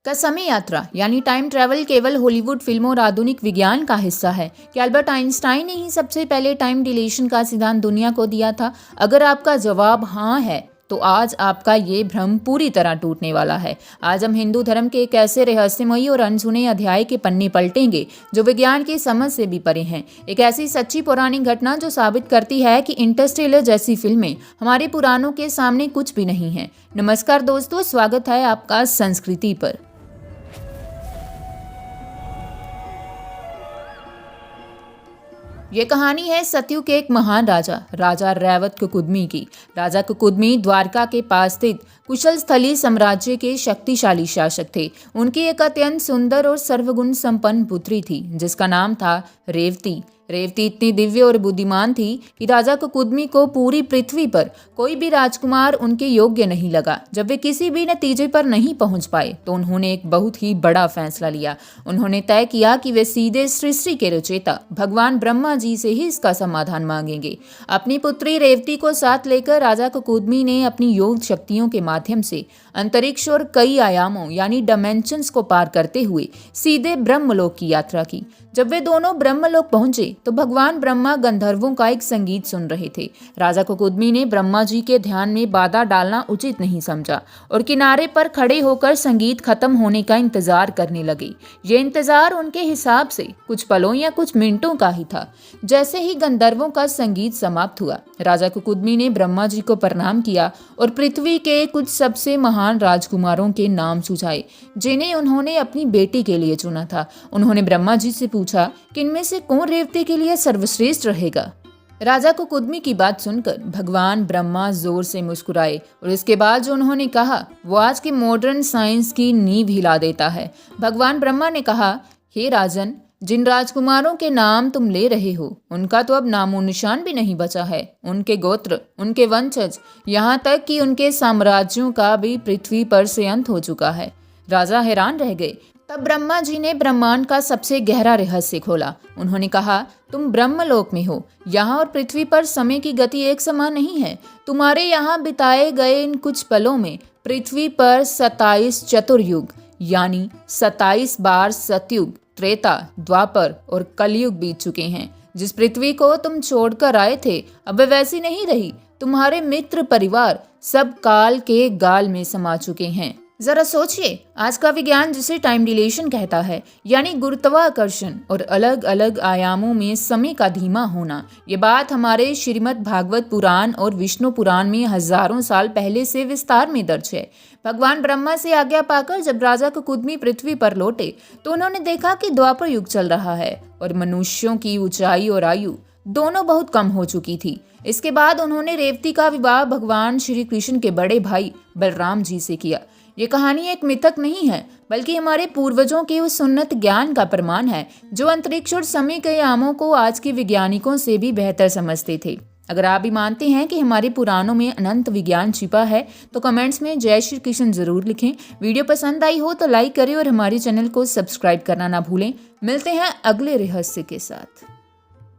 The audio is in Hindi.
का समय यात्रा यानी टाइम ट्रैवल केवल हॉलीवुड फिल्मों और आधुनिक विज्ञान का हिस्सा है? क्या अल्बर्ट आइंस्टाइन ने ही सबसे पहले टाइम डिलेशन का सिद्धांत दुनिया को दिया था? अगर आपका जवाब हाँ है तो आज आपका ये भ्रम पूरी तरह टूटने वाला है। आज हम हिंदू धर्म के एक ऐसे रहस्यमयी और अनसुने अध्याय के पन्ने पलटेंगे जो विज्ञान की समझ से भी परे हैं। एक ऐसी सच्ची पौराणिक घटना जो साबित करती है कि इंटरस्टेलर जैसी फिल्में हमारे पुराणों के सामने कुछ भी नहीं है। नमस्कार दोस्तों, स्वागत है आपका संस्कृति पर। ये कहानी है सतयुग के एक महान राजा रैवत कुकुदमी की। राजा कुकुदमी द्वारका के पास स्थित कुशल स्थली साम्राज्य के शक्तिशाली शासक थे। उनकी एक अत्यंत सुंदर और सर्वगुण संपन्न पुत्री थी जिसका नाम था रेवती। रेवती इतनी दिव्य और बुद्धिमान थी कि राजा कुकुदमी को पूरी पृथ्वी पर कोई भी राजकुमार उनके योग्य नहीं लगा। जब वे किसी भी नतीजे पर नहीं पहुंच पाए तो उन्होंने एक बहुत ही बड़ा फैसला लिया। उन्होंने तय किया कि वे सीधे सृष्टि के रचयिता भगवान ब्रह्मा जी से ही इसका समाधान मांगेंगे। अपनी पुत्री रेवती को साथ लेकर राजा कुकुदमी ने अपनी योग शक्तियों के माध्यम से अंतरिक्ष और कई आयामों यानी डायमेंशंस को पार करते हुए सीधे ब्रह्मलोक की यात्रा की। जब वे दोनों ब्रह्मलोक पहुंचे तो भगवान ब्रह्मा गंधर्वों का एक संगीत सुन रहे थे। राजा कुकुदमी ने ब्रह्मा जी के ध्यान में बाधा डालना उचित नहीं समझा और किनारे पर खड़े होकर संगीत खत्म होने का इंतजार करने लगे। ये इंतजार उनके हिसाब से कुछ पलों या कुछ मिनटों का ही था। जैसे ही गंधर्वों का संगीत समाप्त हुआ, राजा कुकुदमी ने ब्रह्मा जी को प्रणाम किया और पृथ्वी के कुछ सबसे महान राजकुमारों के नाम सुझाए जिन्हें उन्होंने अपनी बेटी के लिए चुना था। उन्होंने ब्रह्मा जी से पूछा कि इनमें से कौन रेवती के लिए सर्वश्रेष्ठ रहेगा। राजा कुकुदमी की बात सुनकर भगवान ब्रह्मा जोर से मुस्कुराए और इसके बाद जो उन्होंने कहा वो आज के मॉडर्न साइंस की नींव हिला देता है। भगवान ब्रह्मा ने कहा, हे राजन, जिन राजकुमारों के नाम तुम ले रहे हो उनका तो अब नामो निशान भी नहीं बचा है। उनके गोत्र, उनके वंशज, यहाँ तक कि उनके साम्राज्यों का भी पृथ्वी पर से अंत हो चुका है। राजा हैरान रह गए। तब ब्रह्मा जी ने ब्रह्मांड का सबसे गहरा रहस्य खोला। उन्होंने कहा, तुम ब्रह्मलोक में हो। यहाँ और पृथ्वी पर समय की गति एक समान नहीं है। तुम्हारे यहाँ बिताए गए इन कुछ पलों में पृथ्वी पर 27 चतुर्युग यानी 27 बार सतयुग, त्रेता, द्वापर और कलयुग बीत चुके हैं। जिस पृथ्वी को तुम छोड़कर आए थे अब वह वैसी नहीं रही। तुम्हारे मित्र परिवार सब काल के गाल में समा चुके हैं। जरा सोचिए, आज का विज्ञान जिसे टाइम डिलेशन कहता है यानी गुरुत्वाकर्षण और अलग अलग आयामों में समय का धीमा होना, ये बात हमारे श्रीमद् भागवत पुराण और विष्णु पुराण में हजारों साल पहले से विस्तार में दर्ज है। भगवान ब्रह्मा से आज्ञा पाकर जब राजा कुकुदमी पृथ्वी पर लौटे तो उन्होंने देखा कि द्वापर युग चल रहा है और मनुष्यों की ऊंचाई और आयु दोनों बहुत कम हो चुकी थी। इसके बाद उन्होंने रेवती का विवाह भगवान श्री कृष्ण के बड़े भाई बलराम जी से किया। ये कहानी एक मिथक नहीं है बल्कि हमारे पूर्वजों के उस उन्नत ज्ञान का प्रमाण है जो अंतरिक्ष और समय के आयामों को आज के वैज्ञानिकों से भी बेहतर समझते थे। अगर आप भी मानते हैं कि हमारे पुराणों में अनंत विज्ञान छिपा है तो कमेंट्स में जय श्री कृष्ण जरूर लिखें। वीडियो पसंद आई हो तो लाइक करें और हमारे चैनल को सब्सक्राइब करना ना भूलें। मिलते हैं अगले रहस्य के साथ।